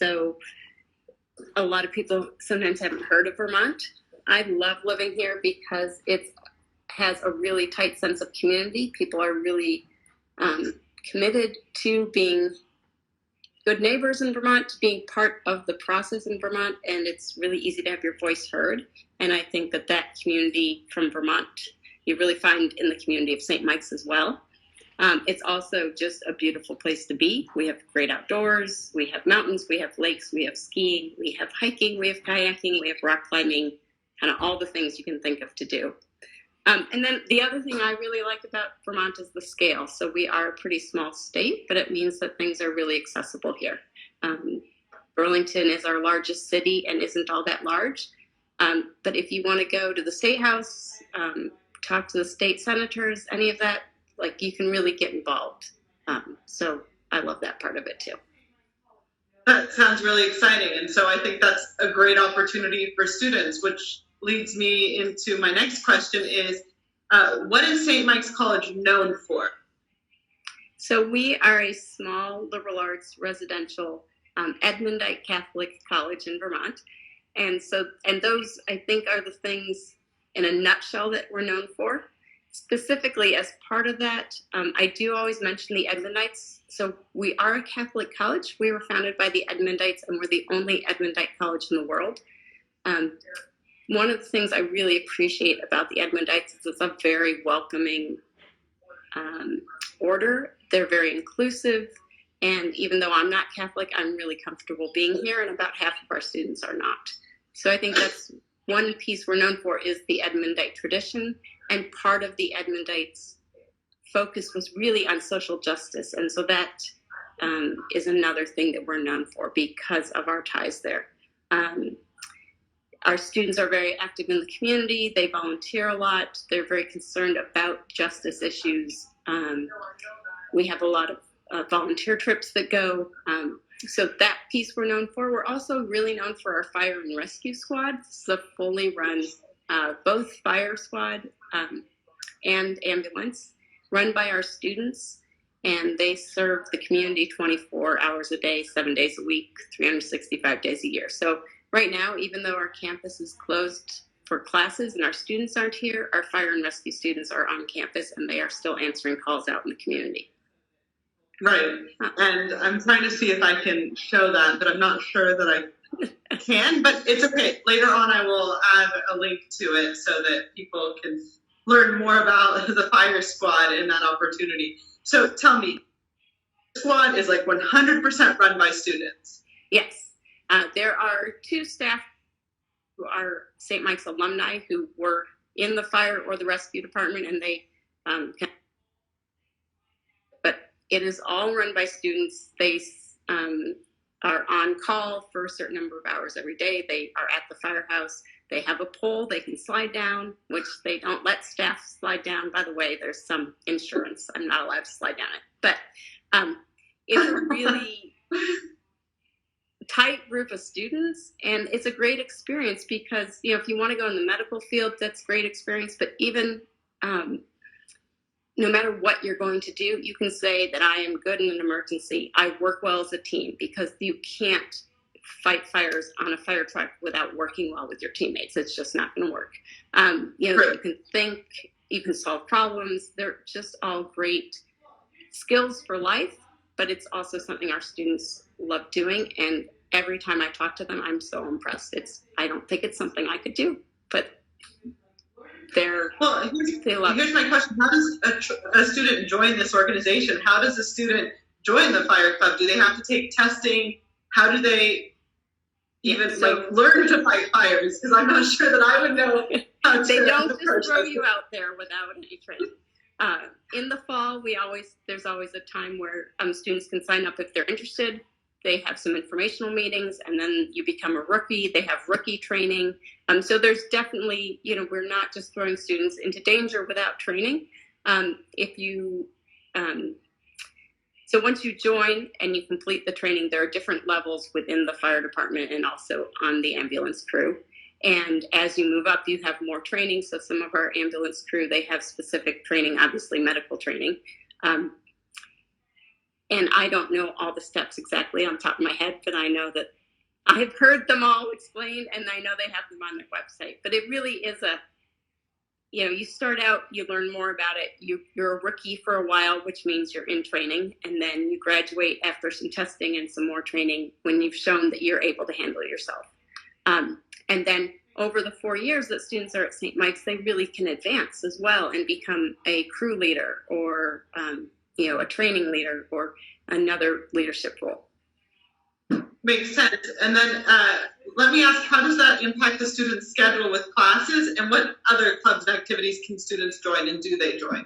so a lot of people sometimes haven't heard of Vermont. I love living here because it has a really tight sense of community. People are really committed to being good neighbors in Vermont, to being part of the process in Vermont, and it's really easy to have your voice heard. And I think that that community from Vermont, you really find in the community of St. Mike's as well. It's also just a beautiful place to be. We have great outdoors, we have mountains, we have lakes, we have skiing, we have hiking, we have kayaking, we have rock climbing, kind of all the things you can think of to do. And then the other thing I really like about Vermont is the scale. So we are a pretty small state, but it means that things are really accessible here. Burlington is our largest city and isn't all that large. But if you want to go to the State House, talk to the state senators, any of that, like you can really get involved. So I love that part of it too. That sounds really exciting. And so I think that's a great opportunity for students, which leads me into my next question is, what is St. Mike's College known for? So we are a small liberal arts residential Edmundite Catholic college in Vermont. And those I think are the things in a nutshell that we're known for. Specifically as part of that, I do always mention the Edmundites. So we are a Catholic college. We were founded by the Edmundites and we're the only Edmundite college in the world. One of the things I really appreciate about the Edmundites is it's a very welcoming order. They're very inclusive. And even though I'm not Catholic, I'm really comfortable being here, and about half of our students are not. So I think that's one piece we're known for is the Edmundite tradition. And part of the Edmundites' focus was really on social justice. And so that is another thing that we're known for because of our ties there. Our students are very active in the community. They volunteer a lot. They're very concerned about justice issues. We have a lot of volunteer trips that go. So that piece we're known for. We're also really known for our fire and rescue squad. It's a fully run, both fire squad and ambulance, run by our students. And they serve the community 24 hours a day, 7 days a week, 365 days a year. So right now, even though our campus is closed for classes and our students aren't here, our fire and rescue students are on campus and they are still answering calls out in the community. Right. And I'm trying to see if I can show that, but I'm not sure that I can, but it's okay. Later on, I will add a link to it so that people can learn more about the fire squad and that opportunity. So tell me, the squad is like 100% run by students. Yes. There are two staff who are St. Mike's alumni who were in the fire or the rescue department, and they, but it is all run by students. They are on call for a certain number of hours every day. They are at the firehouse. They have a pole they can slide down, which they don't let staff slide down. By the way, there's some insurance. I'm not allowed to slide down it, but it's a really tight group of students, and it's a great experience because, you know, if you want to go in the medical field, that's great experience, but even no matter what you're going to do, you can say that I am good in an emergency. I work well as a team, because you can't fight fires on a fire truck without working well with your teammates. It's just not going to work. You know, you can think, you can solve problems. They're just all great skills for life, but it's also something our students love doing. And every time I talk to them, I'm so impressed. I don't think it's something I could do, but they love it. Here's my question. How does a student join this organization? How does a student join the fire club? Do they have to take testing? How do they even learn to fight fires? Because I'm not sure that I would know how to. They don't just throw you out there without any training. In the fall, there's always a time where students can sign up if they're interested. They have some informational meetings, and then you become a rookie. They have rookie training. So there's definitely, you know, we're not just throwing students into danger without training. So once you join and you complete the training, there are different levels within the fire department and also on the ambulance crew. And as you move up, you have more training. So some of our ambulance crew, they have specific training, obviously medical training. And I don't know all the steps exactly on top of my head, but I know that I've heard them all explained, and I know they have them on their website. But it really is you start out, you learn more about it. You're a rookie for a while, which means you're in training, and then you graduate after some testing and some more training when you've shown that you're able to handle yourself. And then over the 4 years that students are at St. Mike's, they really can advance as well and become a crew leader or a training leader or another leadership role. Makes sense. And then let me ask, how does that impact the student's schedule with classes, and what other clubs and activities can students join, and do they join?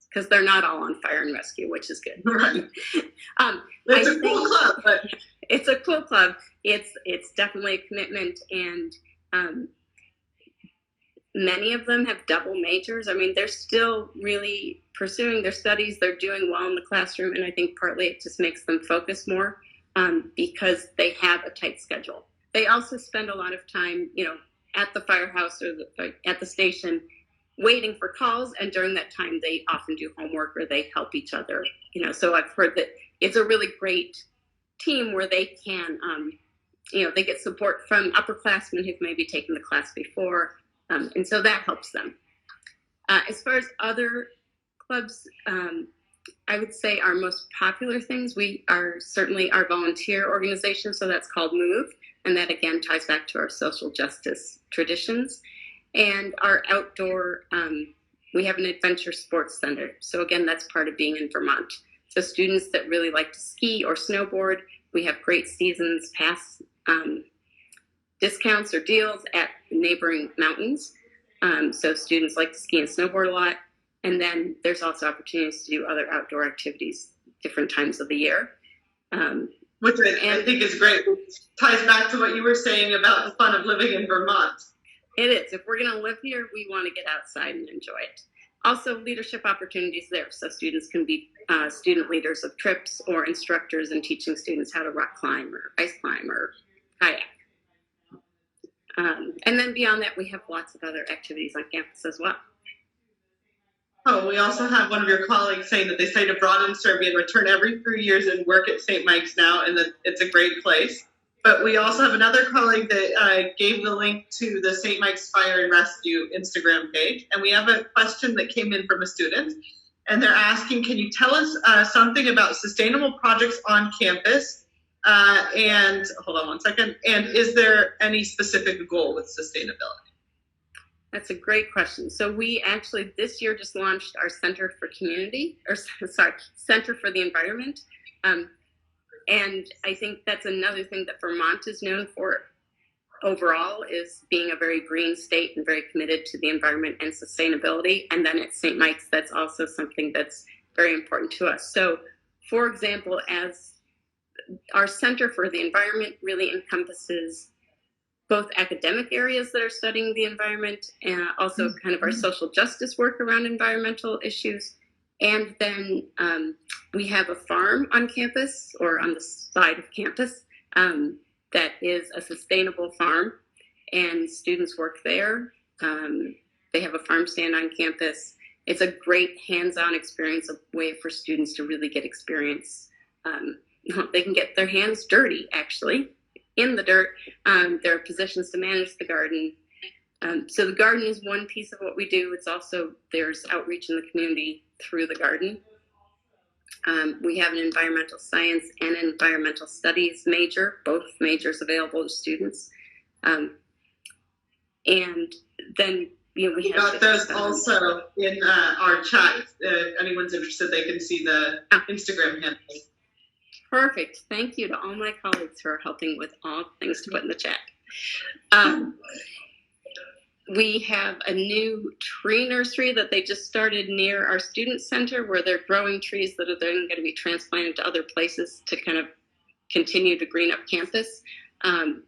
Because they're not all on fire and rescue, which is good. Right. It's a cool club, but it's a cool club. It's definitely a commitment, and many of them have double majors. I mean, they're still really pursuing their studies. They're doing well in the classroom, and I think partly it just makes them focus more because they have a tight schedule. They also spend a lot of time, at the firehouse or at the station waiting for calls, and during that time they often do homework or they help each other. So I've heard that it's a really great team where they can, they get support from upperclassmen who've maybe taken the class before, and so that helps them. As far as other clubs, I would say our most popular things, we are certainly our volunteer organization, so that's called MOVE, and that again ties back to our social justice traditions. And our outdoor, we have an adventure sports center. So again, that's part of being in Vermont. So students that really like to ski or snowboard, we have great seasons pass discounts or deals at neighboring mountains. So students like to ski and snowboard a lot. And then there's also opportunities to do other outdoor activities different times of the year. Which I think is great. It ties back to what you were saying about the fun of living in Vermont. It is. If we're going to live here, we want to get outside and enjoy it. Also, leadership opportunities there. So students can be student leaders of trips or instructors in teaching students how to rock climb or ice climb or kayak. And then beyond that, we have lots of other activities on campus as well. Oh, we also have one of your colleagues saying that they studied abroad in Serbia and return every 3 years and work at St. Mike's now, and that it's a great place. But we also have another colleague that gave the link to the St. Mike's Fire and Rescue Instagram page. And we have a question that came in from a student, and they're asking, can you tell us something about sustainable projects on campus? And hold on one second. And is there any specific goal with sustainability? That's a great question. So we actually this year just launched our Center for Center for the Environment. And I think that's another thing that Vermont is known for overall, is being a very green state and very committed to the environment and sustainability. And then at St. Mike's, that's also something that's very important to us. So, for example, as our Center for the Environment really encompasses both academic areas that are studying the environment and also kind of our social justice work around environmental issues. And then we have a farm on campus, or on the side of campus, that is a sustainable farm, and students work there. They have a farm stand on campus. It's a great hands-on experience, a way for students to really get experience. They can get their hands dirty, actually, in the dirt. There are positions to manage the garden. So the garden is one piece of what we do. It's also, there's outreach in the community through the garden. We have an environmental science and environmental studies major, both majors available to students. And then we got those also in our chat. If anyone's interested, they can see the Instagram handle. Perfect. Thank you to all my colleagues who are helping with all things to put in the chat. We have a new tree nursery that they just started near our student center, where they're growing trees that are then going to be transplanted to other places to kind of continue to green up campus. Then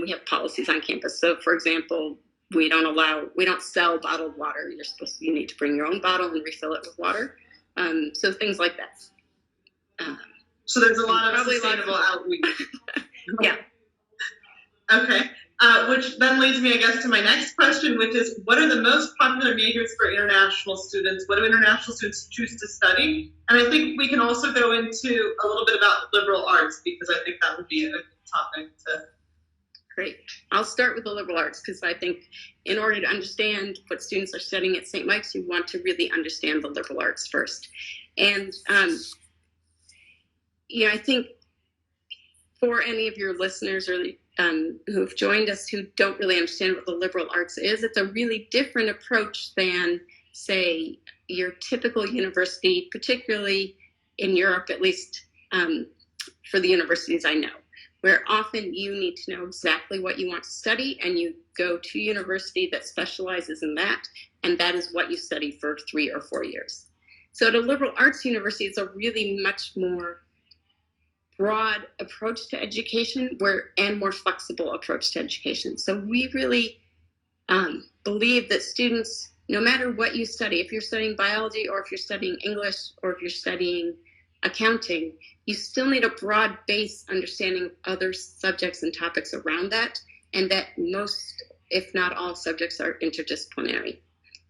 we have policies on campus. So, for example, we don't sell bottled water. You need to bring your own bottle and refill it with water. So things like that. So there's a lot of sustainable outreach. Yeah. Okay. Which then leads me, I guess, to my next question, which is, what are the most popular majors for international students? What do international students choose to study? And I think we can also go into a little bit about liberal arts, because I think that would be a good topic to. Great. I'll start with the liberal arts, because I think in order to understand what students are studying at St. Mike's, you want to really understand the liberal arts first. And, I think for any of your listeners or who've joined us who don't really understand what the liberal arts is, it's a really different approach than, say, your typical university, particularly in Europe, at least for the universities I know, where often you need to know exactly what you want to study, and you go to a university that specializes in that, and that is what you study for 3 or 4 years. So at a liberal arts university, it's a really much more broad approach to education and more flexible approach to education. So we really believe that students, no matter what you study, if you're studying biology or if you're studying English or if you're studying accounting, you still need a broad base understanding of other subjects and topics around that, and that most, if not all, subjects are interdisciplinary,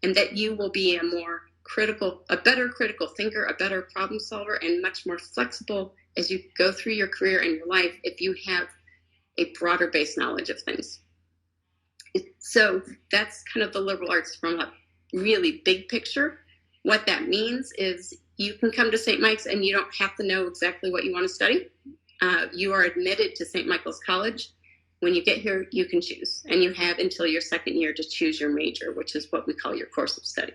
and that you will be a better critical thinker, a better problem solver, and much more flexible as you go through your career and your life if you have a broader base knowledge of things. So that's kind of the liberal arts from a really big picture. What that means is you can come to St. Mike's and you don't have to know exactly what you want to study. You are admitted to St. Michael's College. When you get here, you can choose, and you have until your second year to choose your major, which is what we call your course of study.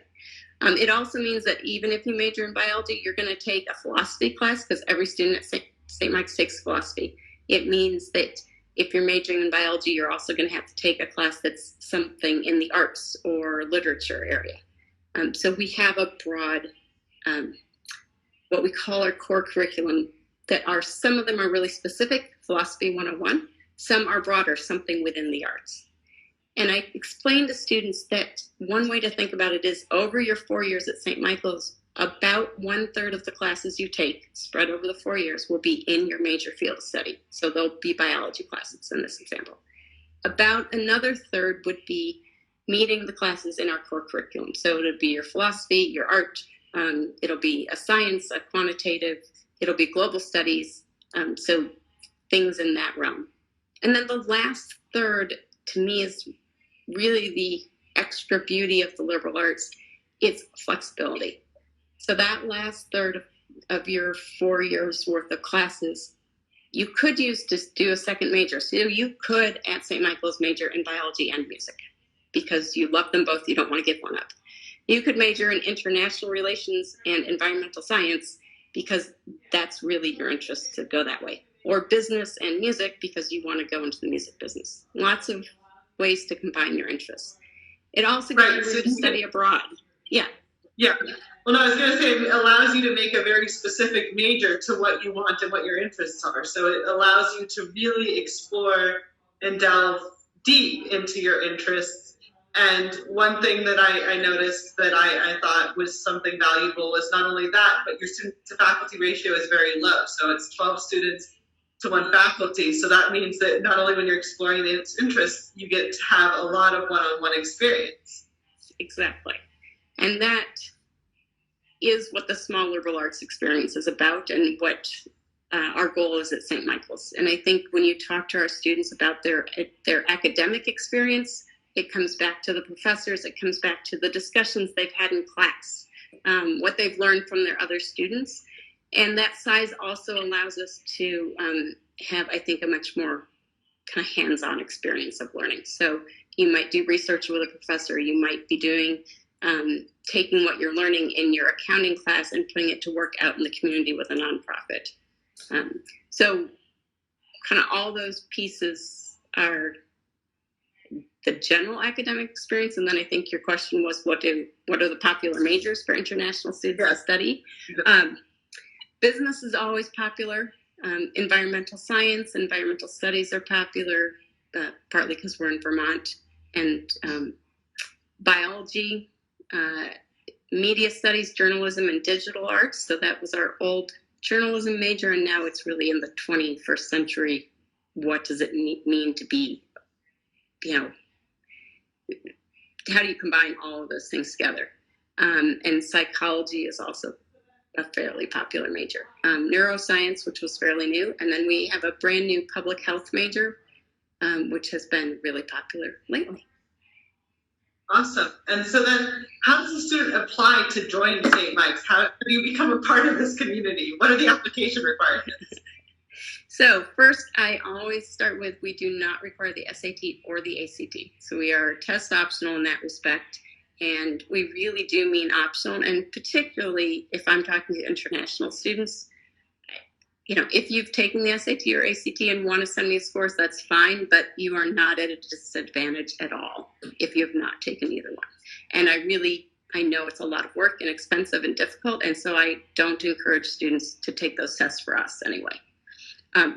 It also means that even if you major in biology, you're going to take a philosophy class, because every student at St. Mike's takes philosophy. It means that if you're majoring in biology, you're also going to have to take a class that's something in the arts or literature area. So we have a broad, what we call our core curriculum, that some of them are really specific, philosophy 101. Some are broader, something within the arts. And I explain to students that one way to think about it is, over your 4 years at St. Michael's, about 1/3 of the classes you take, spread over the 4 years, will be in your major field of study. So they'll be biology classes in this example. About another third would be meeting the classes in our core curriculum. So it'll be your philosophy, your art, it'll be a science, a quantitative, it'll be global studies, so things in that realm. And then the last third, to me, is really the extra beauty of the liberal arts. It's flexibility. So that last third of your 4 years worth of classes, you could use to do a second major. So you could at St. Michael's major in biology and music, because you love them both, you don't want to give one up. You could major in international relations and environmental science, because that's really your interest to go that way. Or business and music, because you want to go into the music business. Lots of ways to combine your interests. It also gives you to study abroad. Yeah. Yeah. Well, no, I was going to say, it allows you to make a very specific major to what you want and what your interests are. So it allows you to really explore and delve deep into your interests. And one thing that I noticed that I thought was something valuable was not only that, but your student to faculty ratio is very low. So it's 12 students to 1 faculty. So that means that not only when you're exploring its interests, you get to have a lot of one-on-one experience. Exactly. And that is what the small liberal arts experience is about, and what our goal is at St. Michael's. And I think when you talk to our students about their academic experience, it comes back to the professors, it comes back to the discussions they've had in class, what they've learned from their other students. And that size also allows us to have, I think, a much more kind of hands-on experience of learning. So you might do research with a professor, you might be doing taking what you're learning in your accounting class and putting it to work out in the community with a nonprofit. So kind of all those pieces are the general academic experience. And then I think your question was, what are the popular majors for international students to study? Business is always popular. Environmental science, environmental studies are popular, partly because we're in Vermont. And biology, media studies, journalism, and digital arts. So that was our old journalism major, and now it's really in the 21st century. What does it mean to be how do you combine all of those things together? And psychology is also a fairly popular major. Neuroscience, which was fairly new, and then we have a brand new public health major, which has been really popular lately. Awesome. And so then how does a student apply to join St. Mike's? How do you become a part of this community? What are the application requirements? So first, I always start with, we do not require the SAT or the ACT. So we are test optional in that respect. And we really do mean optional. And particularly if I'm talking to international students, if you've taken the SAT or ACT and want to send me scores, that's fine, but you are not at a disadvantage at all if you have not taken either one. And I know it's a lot of work and expensive and difficult, and so I don't encourage students to take those tests for us anyway.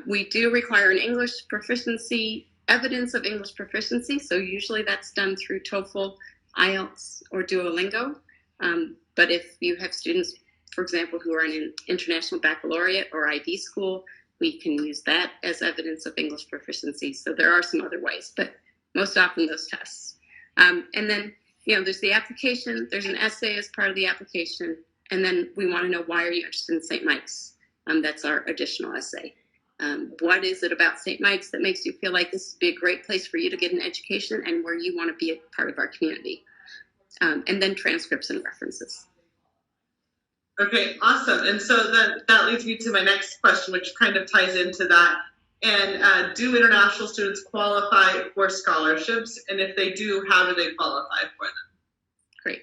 We do require an English proficiency, evidence of English proficiency, so usually that's done through TOEFL, IELTS, or Duolingo. But if you have students, for example, who are in an international baccalaureate or IB school, we can use that as evidence of English proficiency. So there are some other ways, but most often those tests. And then, there's the application, there's an essay as part of the application, and then we want to know, why are you interested in St. Mike's? That's our additional essay. What is it about St. Mike's that makes you feel like this would be a great place for you to get an education and where you want to be a part of our community? And then transcripts and references. Okay, awesome. And so then that leads me to my next question, which kind of ties into that. And do international students qualify for scholarships? And if they do, how do they qualify for them? Great.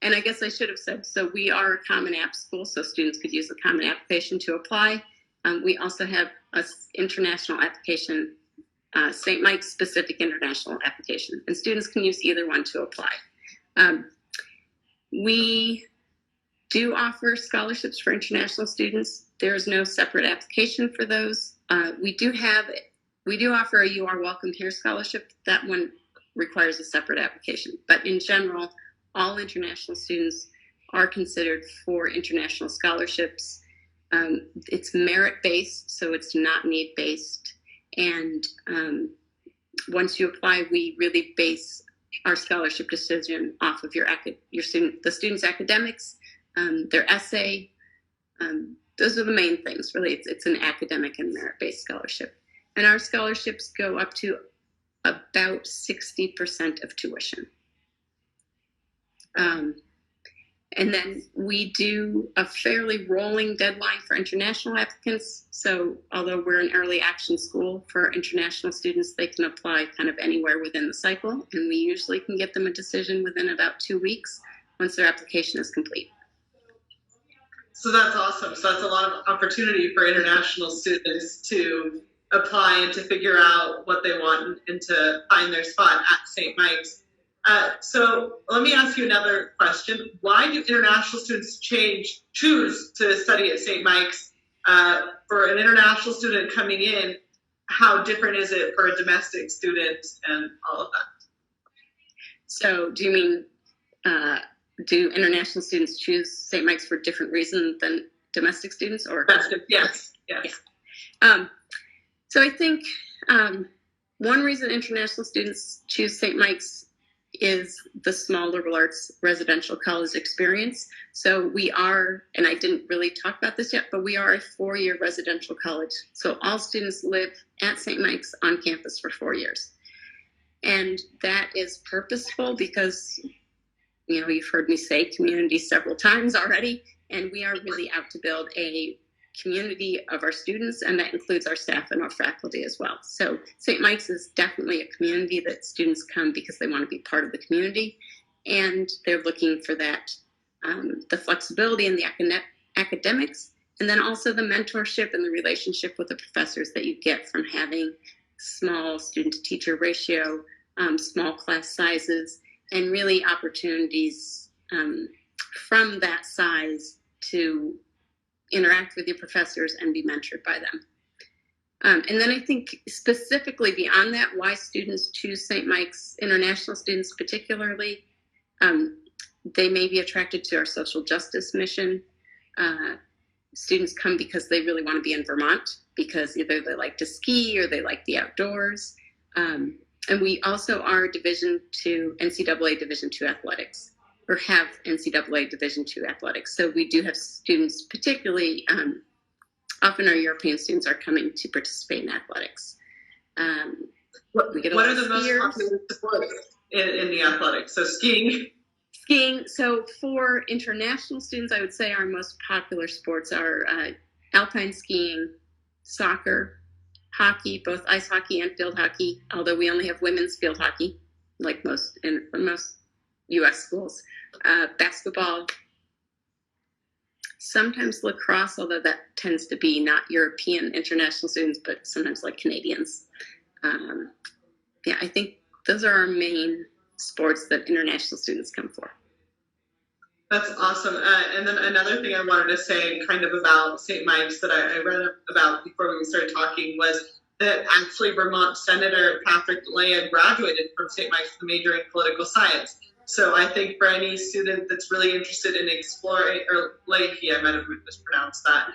And I guess I should have said, so we are a Common App school, so students could use the Common Application to apply. We also have an international application, St. Mike's specific international application, and students can use either one to apply. We do offer scholarships for international students. There is no separate application for those. We do offer a You Are Welcome Here scholarship. That one requires a separate application. But in general, all international students are considered for international scholarships. It's merit-based, so it's not need-based. And once you apply, we really base our scholarship decision off of the student's academics, their essay. Those are the main things, really. It's an academic and merit-based scholarship. And our scholarships go up to about 60% of tuition. And then we do a fairly rolling deadline for international applicants. So although we're an early action school, for international students, they can apply kind of anywhere within the cycle. And we usually can get them a decision within about 2 weeks once their application is complete. So that's awesome. So that's a lot of opportunity for international students to apply and to figure out what they want and to find their spot at St. Mike's. So let me ask you another question. Why do international students choose to study at St. Mike's? For an international student coming in, how different is it for a domestic student and all of that? So do you mean, do international students choose St. Mike's for different reasons than domestic students? Or Yes. Yeah. So I think one reason international students choose St. Mike's is the small liberal arts residential college experience. So we are, and I didn't really talk about this yet, but we are a 4-year residential college. So all students live at St. Mike's on campus for 4 years. And that is purposeful because, you've heard me say community several times already, and we are really out to build a community of our students, and that includes our staff and our faculty as well. So St. Mike's is definitely a community that students come because they want to be part of the community, and they're looking for that, the flexibility in the academics, and then also the mentorship and the relationship with the professors that you get from having small student-to-teacher ratio, small class sizes, and really opportunities from that size to interact with your professors and be mentored by them. And then I think specifically beyond that, why students choose St. Mike's, international students particularly, they may be attracted to our social justice mission. Students come because they really want to be in Vermont, because either they like to ski or they like the outdoors. And we also are Division II, NCAA Division II athletics, or have NCAA Division II athletics. So we do have students, particularly often our European students are coming to participate in athletics. What are the most popular sports in the athletics? So skiing. Skiing. So for international students, I would say our most popular sports are alpine skiing, soccer, hockey, both ice hockey and field hockey, although we only have women's field hockey, like most U.S. schools. Basketball, sometimes lacrosse, although that tends to be not European international students, but sometimes like Canadians. Yeah, I think those are our main sports that international students come for. That's awesome. And then another thing I wanted to say kind of about St. Mike's that I read about before we started talking was that actually Vermont Senator Patrick Leahy graduated from St. Mike's with a major in political science. So I think for any student that's really interested in exploring, or Leahy, I might have mispronounced that,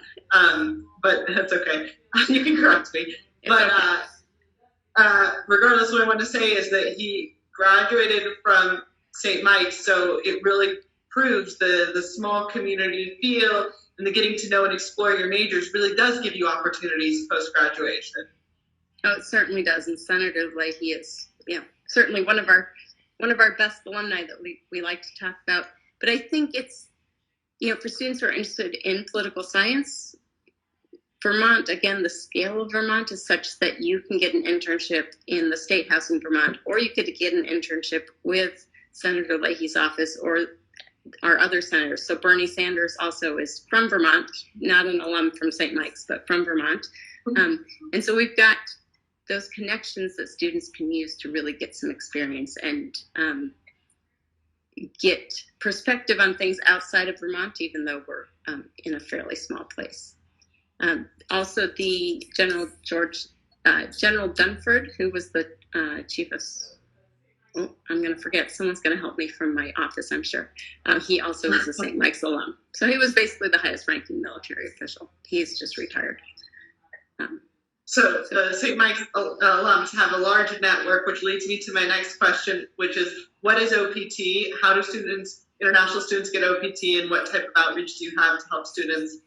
but that's okay. You can correct me. But regardless, what I want to say is that he graduated from St. Mike's, so it really proves the small community feel and the getting to know and explore your majors really does give you opportunities post-graduation. Oh, it certainly does. And Senator Leahy is, certainly one of our best alumni that we like to talk about. But I think it's, for students who are interested in political science, Vermont, again, the scale of Vermont is such that you can get an internship in the State House in Vermont, or you could get an internship with Senator Leahy's office or our other senators. So Bernie Sanders also is from Vermont, not an alum from St. Mike's, but from Vermont. And so we've got those connections that students can use to really get some experience and get perspective on things outside of Vermont, even though we're in a fairly small place. Also, the General Dunford, who was the chief of, I'm going to forget. Someone's going to help me from my office, I'm sure. He also is a St. Mike's alum. So he was basically the highest ranking military official. He's just retired. So the St. Mike's alums have a large network, which leads me to my next question, which is, what is OPT? How do international students get OPT, and what type of outreach do you have to help students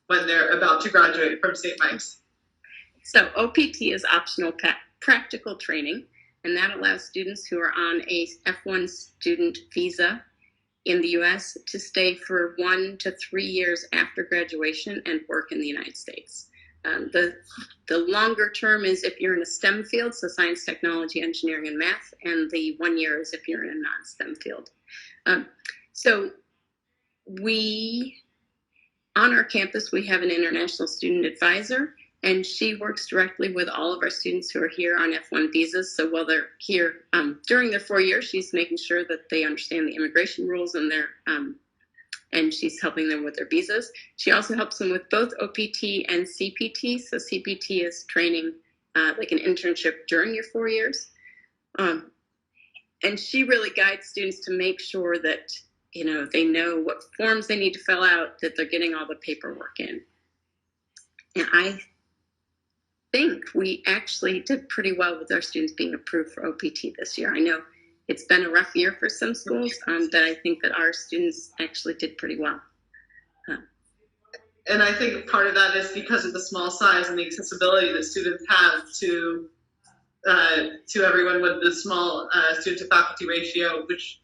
when they're about to graduate from St. Mike's? So OPT is optional practical training, and that allows students who are on a F1 student visa in the U.S. to stay for 1 to 3 years after graduation and work in the United States. The longer term is if you're in a STEM field, so science, technology, engineering, and math, and the 1 year is if you're in a non-STEM field. So on our campus, we have an international student advisor, and she works directly with all of our students who are here on F1 visas. So while they're here during their 4 years, she's making sure that they understand the immigration rules and she's helping them with their visas. She also helps them with both OPT and CPT. So CPT is training like an internship during your 4 years. And she really guides students to make sure that, they know what forms they need to fill out, that they're getting all the paperwork in. And I think we actually did pretty well with our students being approved for OPT this year. I know it's been a rough year for some schools, but I think that our students actually did pretty well. And I think part of that is because of the small size and the accessibility that students have to everyone with the small student to faculty ratio, which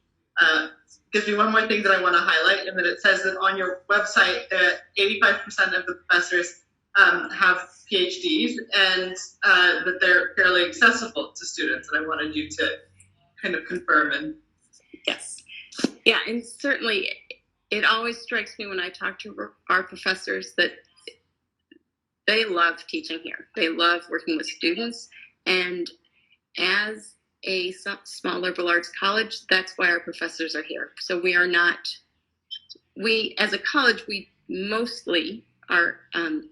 gives me one more thing that I want to highlight, and that it says that on your website that 85% of the professors have PhDs, and that they're fairly accessible to students. And I wanted you to kind of confirm. And yes, yeah, and certainly it always strikes me when I talk to our professors that they love teaching here. They love working with students, and as a small liberal arts college, that's why our professors are here. So as a college, we mostly are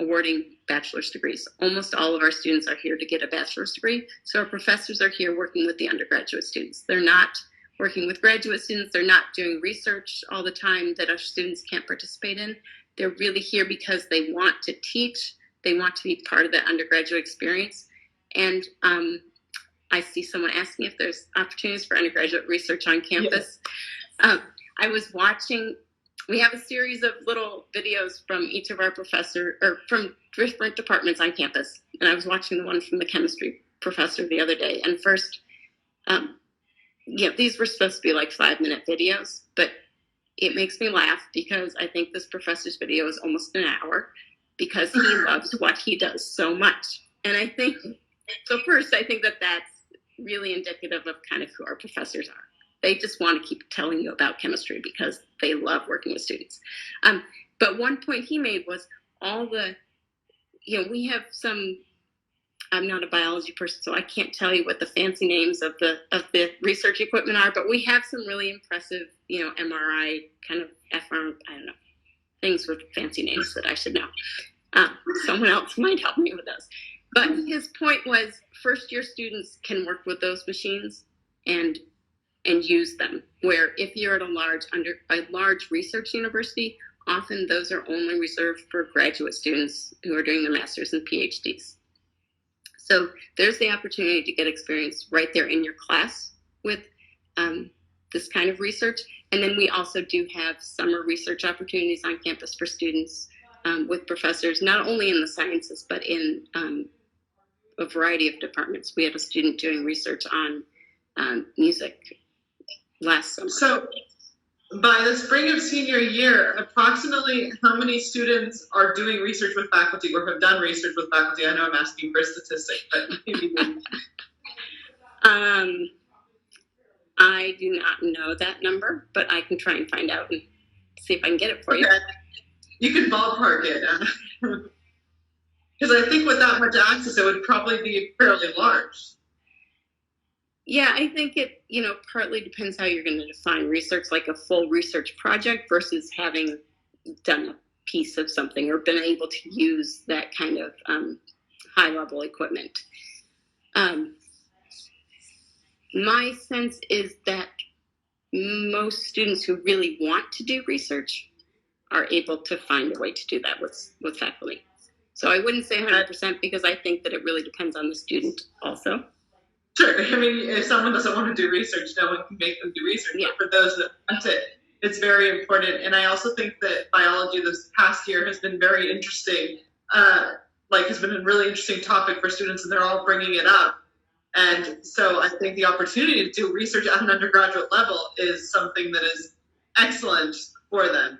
awarding bachelor's degrees. Almost all of our students are here to get a bachelor's degree. So our professors are here working with the undergraduate students. They're not working with graduate students. They're not doing research all the time that our students can't participate in. They're really here because they want to teach. They want to be part of that undergraduate experience. And I see someone asking if there's opportunities for undergraduate research on campus. I was watching, we have a series of little videos from each of our professors, or from different departments on campus. And I was watching the one from the chemistry professor the other day. And first, these were supposed to be like 5-minute videos, but it makes me laugh because I think this professor's video is almost an hour because he loves what he does so much. And I think, so first, I think that that's really indicative of kind of who our professors are. They just want to keep telling you about chemistry because they love working with students. But one point he made was all the, we have some, I'm not a biology person, so I can't tell you what the fancy names of the research equipment are, but we have some really impressive, MRI kind of FR, I don't know, things with fancy names that I should know. Someone else might help me with those. But his point was first-year students can work with those machines and use them, where if you're at a large research university, often those are only reserved for graduate students who are doing their master's and PhDs. So there's the opportunity to get experience right there in your class with this kind of research. And then we also do have summer research opportunities on campus for students with professors, not only in the sciences, but in a variety of departments. We had a student doing research on music last summer. So by the spring of senior year, approximately how many students are doing research with faculty or have done research with faculty? I know I'm asking for a statistic, but maybe. I do not know that number, but I can try and find out and see if I can get it for you. You can ballpark it. Because I think with that much access, it would probably be fairly large. Yeah, I think it, partly depends how you're going to define research, like a full research project versus having done a piece of something or been able to use that kind of high-level equipment. My sense is that most students who really want to do research are able to find a way to do that with faculty. So I wouldn't say 100% because I think that it really depends on the student also. Sure. I mean, if someone doesn't want to do research, no one can make them do research. Yeah. But for those that want it, it's very important. And I also think that biology this past year has been very interesting. Has been a really interesting topic for students, and they're all bringing it up. And so I think the opportunity to do research at an undergraduate level is something that is excellent for them.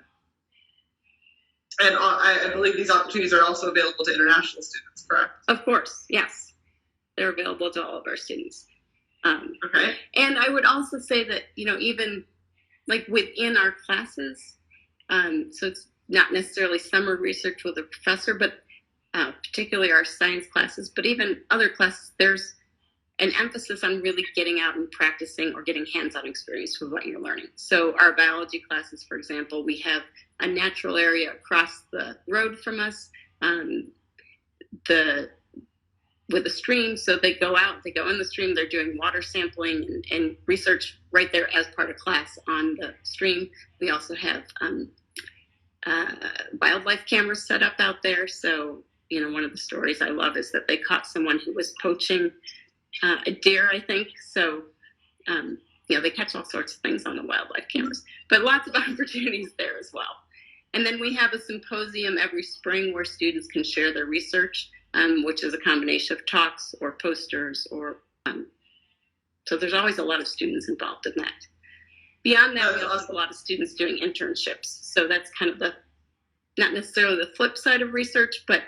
And I believe these opportunities are also available to international students, correct? Of course, yes. They're available to all of our students. Okay. And I would also say that, even like within our classes, so it's not necessarily summer research with a professor, but particularly our science classes, but even other classes, there's an emphasis on really getting out and practicing or getting hands-on experience with what you're learning. So our biology classes, for example, we have a natural area across the road from us, with a stream. So they go in the stream, they're doing water sampling and research right there as part of class on the stream. We also have wildlife cameras set up out there. So, one of the stories I love is that they caught someone who was poaching a deer, I think. So, they catch all sorts of things on the wildlife cameras, but lots of opportunities there as well. And then we have a symposium every spring where students can share their research, which is a combination of talks or posters so there's always a lot of students involved in that. Beyond that, we also have a lot of students doing internships. So that's kind of not necessarily the flip side of research, but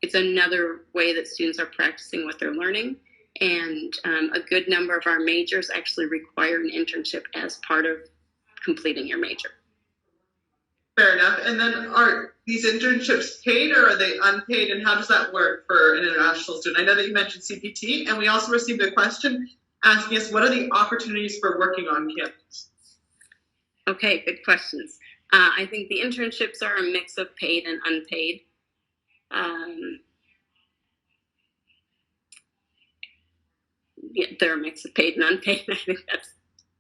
it's another way that students are practicing what they're learning. And a good number of our majors actually require an internship as part of completing your major. Fair enough. And then are these internships paid or are they unpaid? And how does that work for an international student? I know that you mentioned CPT, and we also received a question asking us, what are the opportunities for working on campus? Okay, good questions. I think the internships are a mix of paid and unpaid. They're a mix of paid and unpaid. I think that's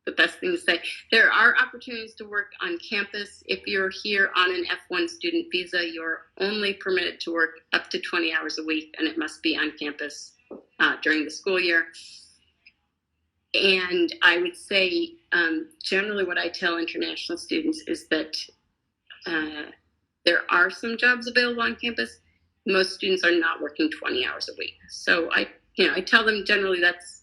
the best thing to say. There are opportunities to work on campus. If you're here on an F1 student visa, you're only permitted to work up to 20 hours a week, and it must be on campus during the school year. And I would say generally what I tell international students is that there are some jobs available on campus. Most students are not working 20 hours a week. So I tell them generally that's,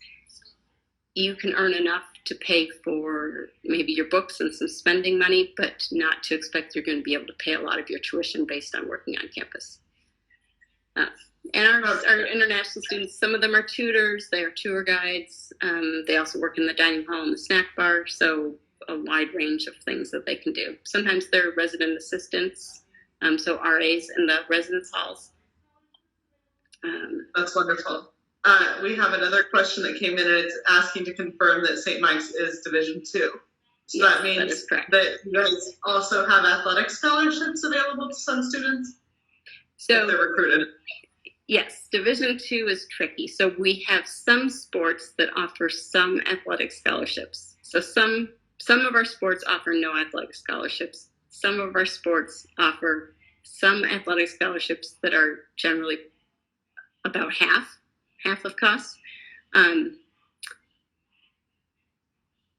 you can earn enough to pay for maybe your books and some spending money, but not to expect you're going to be able to pay a lot of your tuition based on working on campus. And our international students, some of them are tutors, they are tour guides. They also work in the dining hall and the snack bar, so a wide range of things that they can do. Sometimes they're resident assistants, so RAs in the residence halls. That's wonderful. We have another question that came in, and it's asking to confirm that St. Mike's is Division II. So Yes, that means that you guys also have athletic scholarships available to some students if they're recruited. Yes, Division II is tricky. So we have some sports that offer some athletic scholarships. So some of our sports offer no athletic scholarships. Some of our sports offer some athletic scholarships that are generally about half of cost.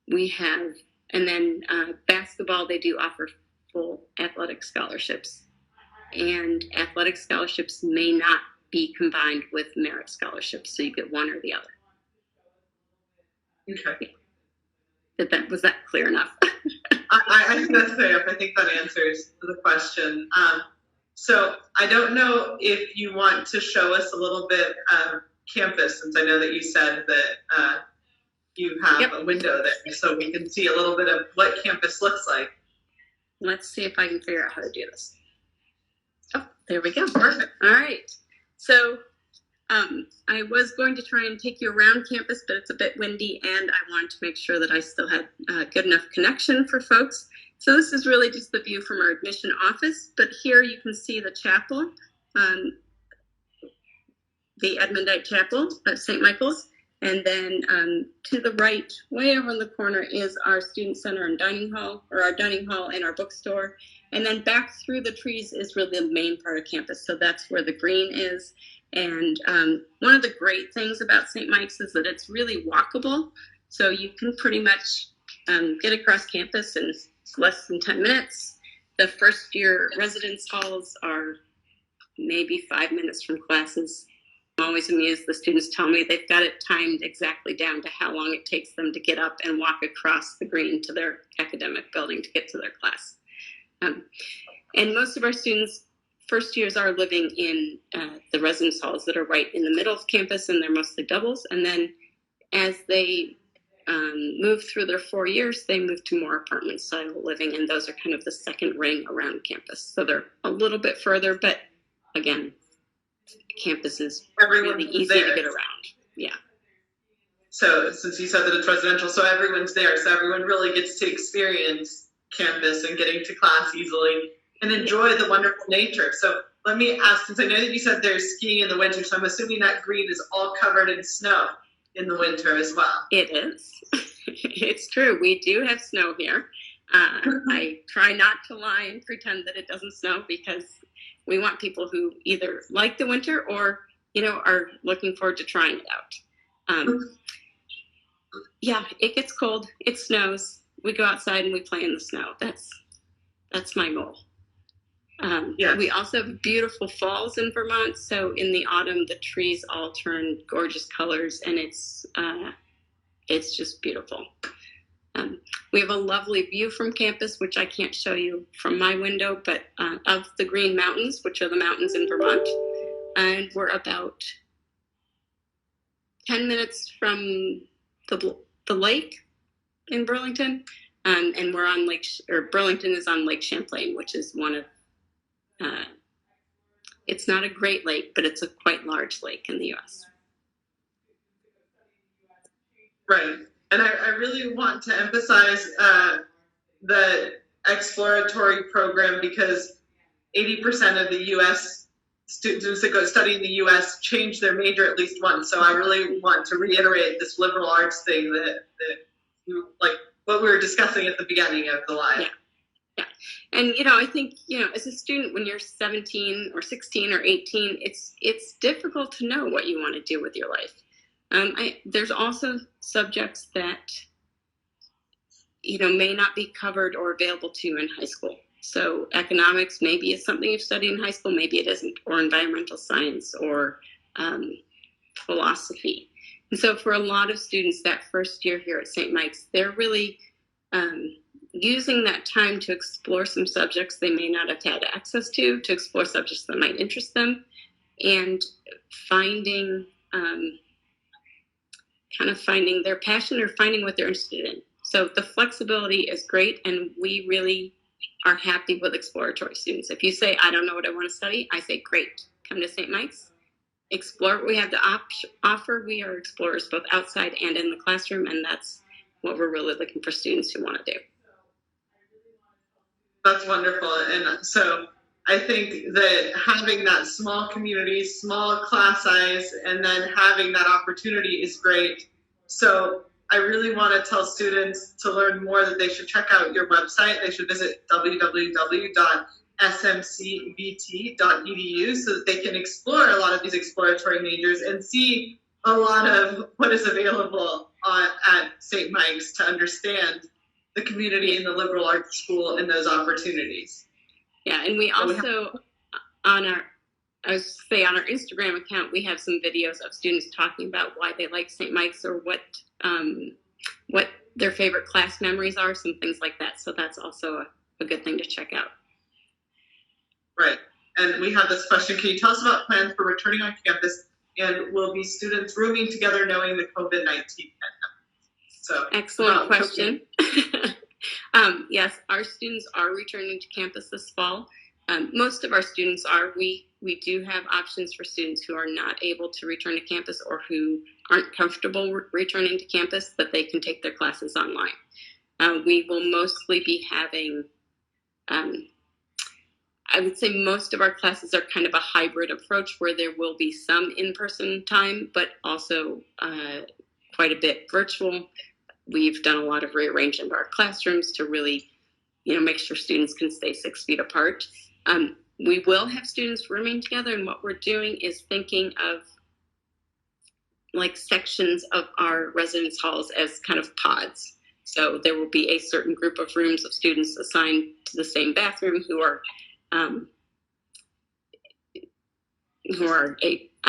We have, and then basketball, they do offer full athletic scholarships. And athletic scholarships may not be combined with merit scholarships, so you get one or the other. Okay. Was that clear enough? I think that's clear enough. I think that answers the question. So I don't know if you want to show us a little bit of campus, since I know that you said that you have a window there, so we can see a little bit of what campus looks like. Let's see if I can figure out how to do this. Oh, there we go. Perfect. All right. So I was going to try and take you around campus, but it's a bit windy, and I wanted to make sure that I still had good enough connection for folks. So this is really just the view from our admission office, but here you can see the chapel, the Edmundite Chapel at St. Michael's. And then to the right, way over in the corner, is our student center and dining hall, or our dining hall and our bookstore. And then back through the trees is really the main part of campus. So that's where the green is. And one of the great things about St. Mike's is that it's really walkable. So you can pretty much get across campus in less than 10 minutes. The first year residence halls are maybe 5 minutes from classes. I'm always amused. The students tell me they've got it timed exactly down to how long it takes them to get up and walk across the green to their academic building to get to their class. And most of our students, first years, are living in the residence halls that are right in the middle of campus, and they're mostly doubles. And then as they move through their 4 years, they move to more apartment style living, and those are kind of the second ring around campus. So they're a little bit further, but again, campus is really easy to get around. Yeah. So since you said that it's residential, so everyone's there. So everyone really gets to experience campus and getting to class easily and enjoy the wonderful nature. So let me ask, since I know that you said there's skiing in the winter, so I'm assuming that green is all covered in snow in the winter as well. It is. It's true. We do have snow here. I try not to lie and pretend that it doesn't snow, because we want people who either like the winter or, are looking forward to trying it out. Yeah, it gets cold. It snows. We go outside and we play in the snow. That's my goal. Yes. We also have beautiful falls in Vermont. So in the autumn, the trees all turn gorgeous colors, and it's just beautiful. We have a lovely view from campus, which I can't show you from my window, but of the Green Mountains, which are the mountains in Vermont. And we're about 10 minutes from the lake in Burlington. And we're on Burlington is on Lake Champlain, which is one of, it's not a great lake, but it's a quite large lake in the U.S. Right. And I really want to emphasize the exploratory program, because 80% of the U.S. students that go study in the U.S. change their major at least once. So I really want to reiterate this liberal arts thing that like what we were discussing at the beginning of the live. Yeah. And, I think, as a student, when you're 17 or 16 or 18, it's difficult to know what you want to do with your life. There's also subjects that may not be covered or available to you in high school. So economics maybe is something you've studied in high school, maybe it isn't, or environmental science, or philosophy. And so for a lot of students that first year here at St. Mike's, they're really using that time to explore some subjects they may not have had access to explore subjects that might interest them, and finding finding their passion or finding what they're interested in. So the flexibility is great, and we really are happy with exploratory students. If you say, I don't know what I want to study, I say, great, come to St. Mike's, explore what we have to offer. We are explorers both outside and in the classroom, and that's what we're really looking for students who want to do. That's wonderful. And so I think that having that small community, small class size, and then having that opportunity is great. So I really want to tell students to learn more that they should check out your website. They should visit www.smcvt.edu so that they can explore a lot of these exploratory majors and see a lot of what is available at St. Mike's to understand the community in the liberal arts school and those opportunities. Yeah, and we also, on our Instagram account, we have some videos of students talking about why they like St. Mike's, or what their favorite class memories are, some things like that. So that's also a good thing to check out. Right. And we have this question: can you tell us about plans for returning on campus, and will be students rooming together knowing the COVID-19 pandemic? So excellent question. Yes, our students are returning to campus this fall. Most of our students are. We do have options for students who are not able to return to campus or who aren't comfortable returning to campus, that they can take their classes online. We will mostly be having, I would say most of our classes are kind of a hybrid approach, where there will be some in-person time, but also quite a bit virtual. We've done a lot of rearrangement of our classrooms to really, make sure students can stay 6 feet apart. We will have students rooming together, and what we're doing is thinking of like sections of our residence halls as kind of pods. So there will be a certain group of rooms of students assigned to the same bathroom who are I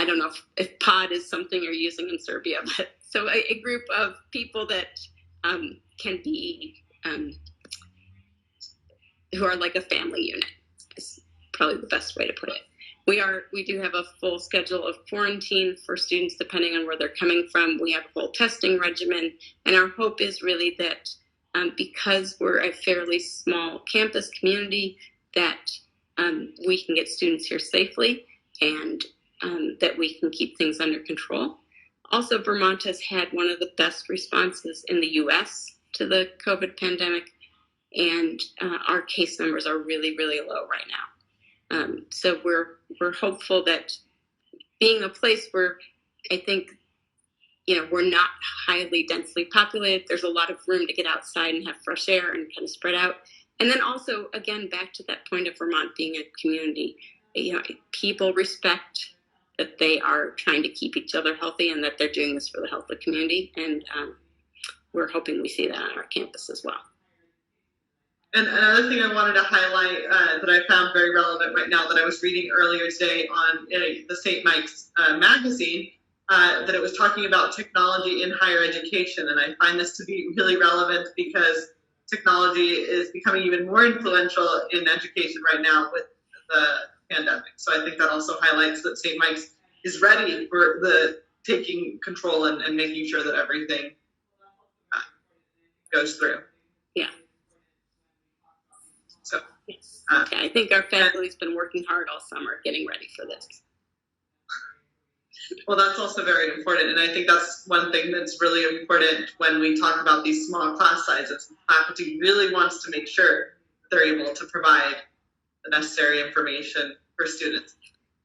don't know if pod is something you're using in Serbia, but so a group of people that can be who are like a family unit is probably the best way to put it. We do have a full schedule of quarantine for students depending on where they're coming from. We have a full testing regimen, and our hope is really that because we're a fairly small campus community, that we can get students here safely, and that we can keep things under control. Also, Vermont has had one of the best responses in the U.S. to the COVID pandemic, and our case numbers are really, really low right now. So we're hopeful that being a place where I think, we're not highly densely populated, there's a lot of room to get outside and have fresh air and kind of spread out. And then also, again, back to that point of Vermont being a community, people respect that they are trying to keep each other healthy and that they're doing this for the health of the community. And we're hoping we see that on our campus as well. And another thing I wanted to highlight that I found very relevant right now, that I was reading earlier today on the St. Mike's magazine, that it was talking about technology in higher education. And I find this to be really relevant because technology is becoming even more influential in education right now with the pandemic. So I think that also highlights that St. Mike's is ready for the taking control and making sure that everything goes through. Yeah. So, yes. I think our faculty's been working hard all summer getting ready for this. Well, that's also very important, and I think that's one thing that's really important when we talk about these small class sizes. Faculty really wants to make sure they're able to provide the necessary information for students.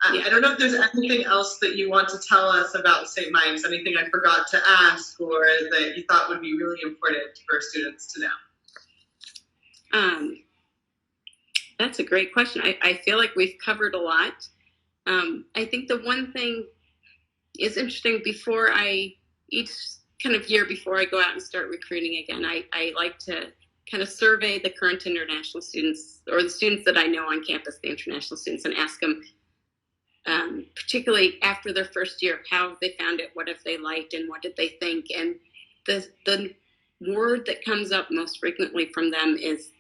I don't know if there's anything else that you want to tell us about St. Mike's, anything I forgot to ask or that you thought would be really important for students to know. That's a great question. I feel like we've covered a lot. I think the one thing is interesting. Before I each kind of year before I go out and start recruiting again, I like to kind of survey the current international students, or the students that I know on campus, the international students, and ask them, particularly after their first year, how have they found it, what have they liked, and what did they think. And the word that comes up most frequently from them is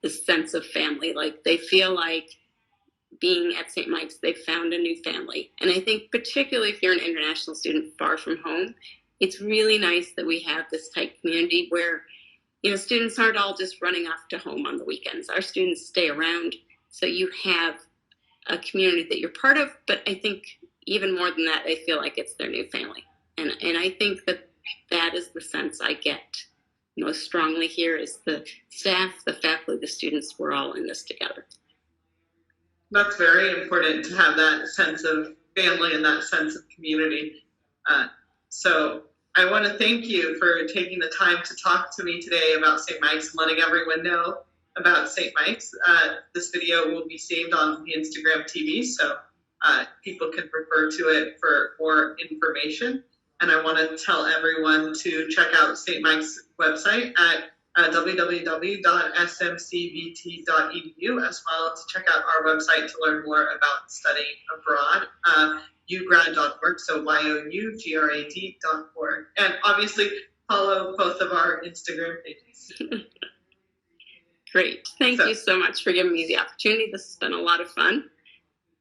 the sense of family. Like, they feel like being at St. Mike's, they've found a new family. And I think particularly if you're an international student far from home, it's really nice that we have this tight community where, you know, students aren't all just running off to home on the weekends. Our students stay around, so you have a community that you're part of. But I think even more than that, they feel like it's their new family. And I think that is the sense I get most strongly here, is the staff, the faculty, the students, we're all in this together. That's very important, to have that sense of family and that sense of community. So I want to thank you for taking the time to talk to me today about St. Mike's and letting everyone know about St. Mike's. This video will be saved on the Instagram TV, so people can refer to it for more information. And I want to tell everyone to check out St. Mike's website at www.smcvt.edu, as well as check out our website to learn more about studying abroad, ugrad.org, so yougrad.org. And obviously follow both of our Instagram pages. Great. Thank you so much for giving me the opportunity. This has been a lot of fun.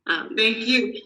Thank you.